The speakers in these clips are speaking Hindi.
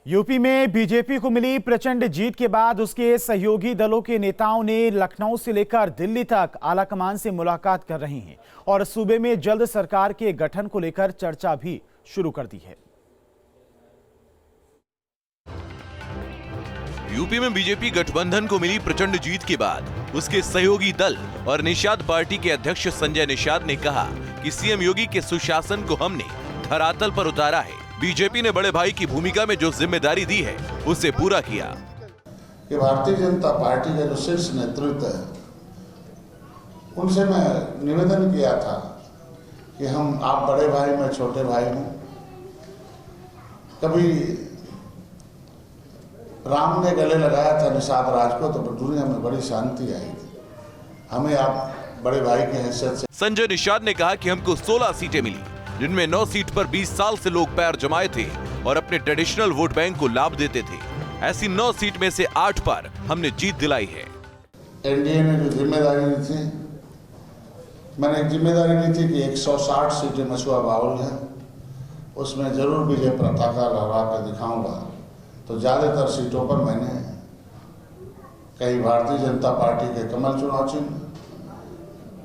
यूपी में बीजेपी को मिली प्रचंड जीत के बाद उसके सहयोगी दलों के नेताओं ने लखनऊ से लेकर दिल्ली तक आलाकमान से मुलाकात कर रहे हैं और सूबे में जल्द सरकार के गठन को लेकर चर्चा भी शुरू कर दी है। यूपी में बीजेपी गठबंधन को मिली प्रचंड जीत के बाद उसके सहयोगी दल और निषाद पार्टी के अध्यक्ष संजय निषाद ने कहा कि सीएम योगी के सुशासन को हमने धरातल पर उतारा है। बीजेपी ने बड़े भाई की भूमिका में जो जिम्मेदारी दी है उसे पूरा किया। कि भारतीय जनता पार्टी का जो शीर्ष नेतृत्व है उनसे मैं निवेदन किया था कि आप बड़े भाई मैं छोटे भाई हूँ। कभी राम ने गले लगाया था निषाद राज को तो दुनिया में बड़ी शांति आई थी। हमें आप बड़े भाई की हैसियत से। संजय निषाद ने कहा कि हमको 16 सीटें मिली, जिनमें 9 सीट पर 20 साल से लोग पैर जमाए थे और अपने ट्रेडिशनल वोट बैंक को लाभ देते थे। ऐसी 9 सीट में से 8 पर हमने जीत दिलाई है। एनडीए ने जो जिम्मेदारी ली थी, मैंने एक जिम्मेदारी ली थी कि 160 सीटें मछुआ बाउल है, उसमें जरूर विजय पताका लहरा कर दिखाऊंगा। तो ज्यादातर सीटों पर मैंने कहीं भारतीय जनता पार्टी के कमल चुनाव चिन्ह,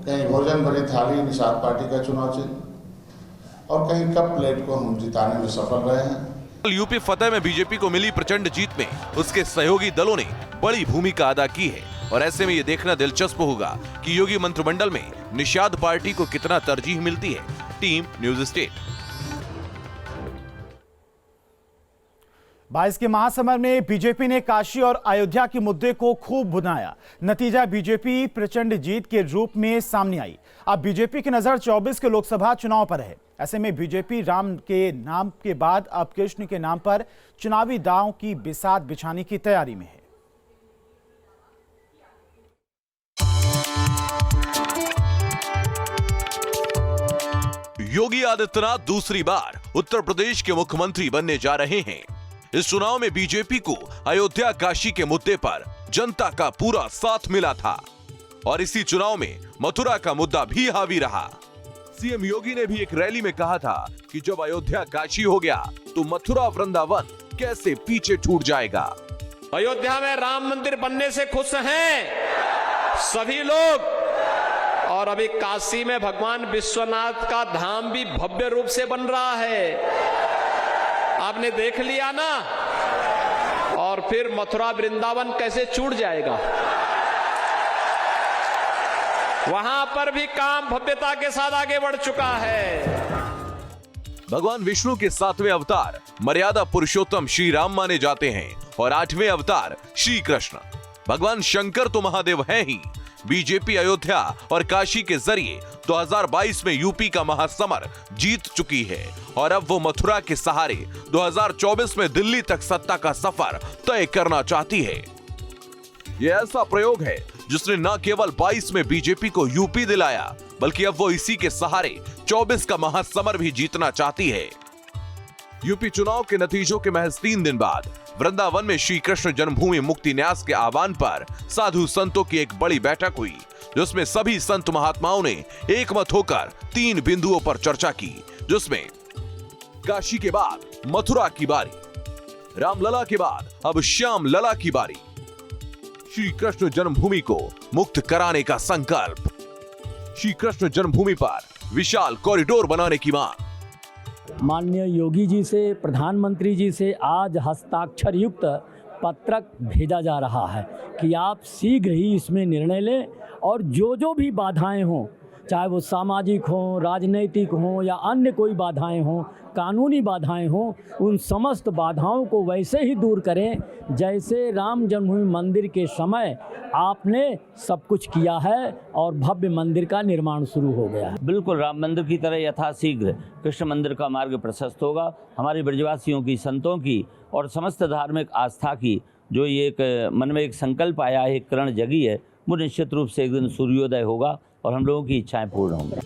कहीं भोजन भरी थाली निषाद पार्टी का चुनाव चिन्ह और कहीं कप प्लेट को हम जिताने में सफल रहे हैं। यूपी फतेह में बीजेपी को मिली प्रचंड जीत में उसके सहयोगी दलों ने बड़ी भूमिका अदा की है और ऐसे में ये देखना दिलचस्प होगा कि योगी मंत्रिमंडल में निषाद पार्टी को कितना तरजीह मिलती है। Team news state. 22 के महासमर में बीजेपी ने काशी और अयोध्या के मुद्दे को खूब भुनाया। नतीजा बीजेपी प्रचंड जीत के रूप में सामने आई। अब बीजेपी की नजर 24 के लोकसभा चुनाव पर है। ऐसे में बीजेपी राम के नाम के बाद अब कृष्ण के नाम पर चुनावी दांव की बिसात बिछाने की तैयारी में है। योगी आदित्यनाथ दूसरी बार उत्तर प्रदेश के मुख्यमंत्री बनने जा रहे हैं। इस चुनाव में बीजेपी को अयोध्या काशी के मुद्दे पर जनता का पूरा साथ मिला था और इसी चुनाव में मथुरा का मुद्दा भी हावी रहा। सीएम योगी ने भी एक रैली में कहा था कि जब अयोध्या काशी हो गया तो मथुरा वृंदावन कैसे पीछे छूट जाएगा। अयोध्या में राम मंदिर बनने से खुश हैं सभी लोग और अभी काशी में भगवान विश्वनाथ का धाम भी भव्य रूप से बन रहा है, आपने देख लिया ना। और फिर मथुरा वृंदावन कैसे छूट जाएगा। वहां पर भी काम भव्यता के साथ आगे बढ़ चुका है। भगवान विष्णु के 7वें अवतार मर्यादा पुरुषोत्तम श्री राम माने जाते हैं और 8वें अवतार श्री कृष्ण। भगवान शंकर तो महादेव हैं ही। बीजेपी अयोध्या और काशी के जरिए 2022 में यूपी का महासमर जीत चुकी है और अब वो मथुरा के सहारे 2024 में दिल्ली तक सत्ता का सफर तय करना चाहती है। यह ऐसा प्रयोग है जिसने न केवल 22 में बीजेपी को यूपी दिलाया बल्कि अब वो इसी के सहारे 24 का महासमर भी जीतना चाहती है। यूपी चुनाव के नतीजों के महज 3 दिन बाद वृंदावन में श्री कृष्ण जन्मभूमि मुक्ति न्यास के आह्वान पर साधु संतों की एक बड़ी बैठक हुई, जिसमें सभी संत महात्माओं ने एक मत होकर 3 बिंदुओं पर चर्चा की, जिसमें काशी के बाद मथुरा की बारी, रामलला के बाद अब श्याम लला की बारी, श्री कृष्ण जन्मभूमि को मुक्त कराने का संकल्प, श्री कृष्ण जन्मभूमि पर विशाल कॉरिडोर बनाने की मांग। माननीय योगी जी से, प्रधानमंत्री जी से आज हस्ताक्षर युक्त पत्रक भेजा जा रहा है कि आप शीघ्र ही इसमें निर्णय लें और जो भी बाधाएं हों, चाहे वो सामाजिक हों, राजनीतिक हों या अन्य कोई बाधाएं हों, कानूनी बाधाएं हों, उन समस्त बाधाओं को वैसे ही दूर करें जैसे राम जन्मभूमि मंदिर के समय आपने सब कुछ किया है और भव्य मंदिर का निर्माण शुरू हो गया है। बिल्कुल राम मंदिर की तरह यथाशीघ्र कृष्ण मंदिर का मार्ग प्रशस्त होगा। हमारे ब्रजवासियों की, संतों की और समस्त धार्मिक आस्था की जो ये एक मन में एक संकल्प आया है, एक किरण जगी है, वो निश्चित रूप से एक दिन सूर्योदय होगा और हम लोगों की इच्छाएं पूर्ण होंगी।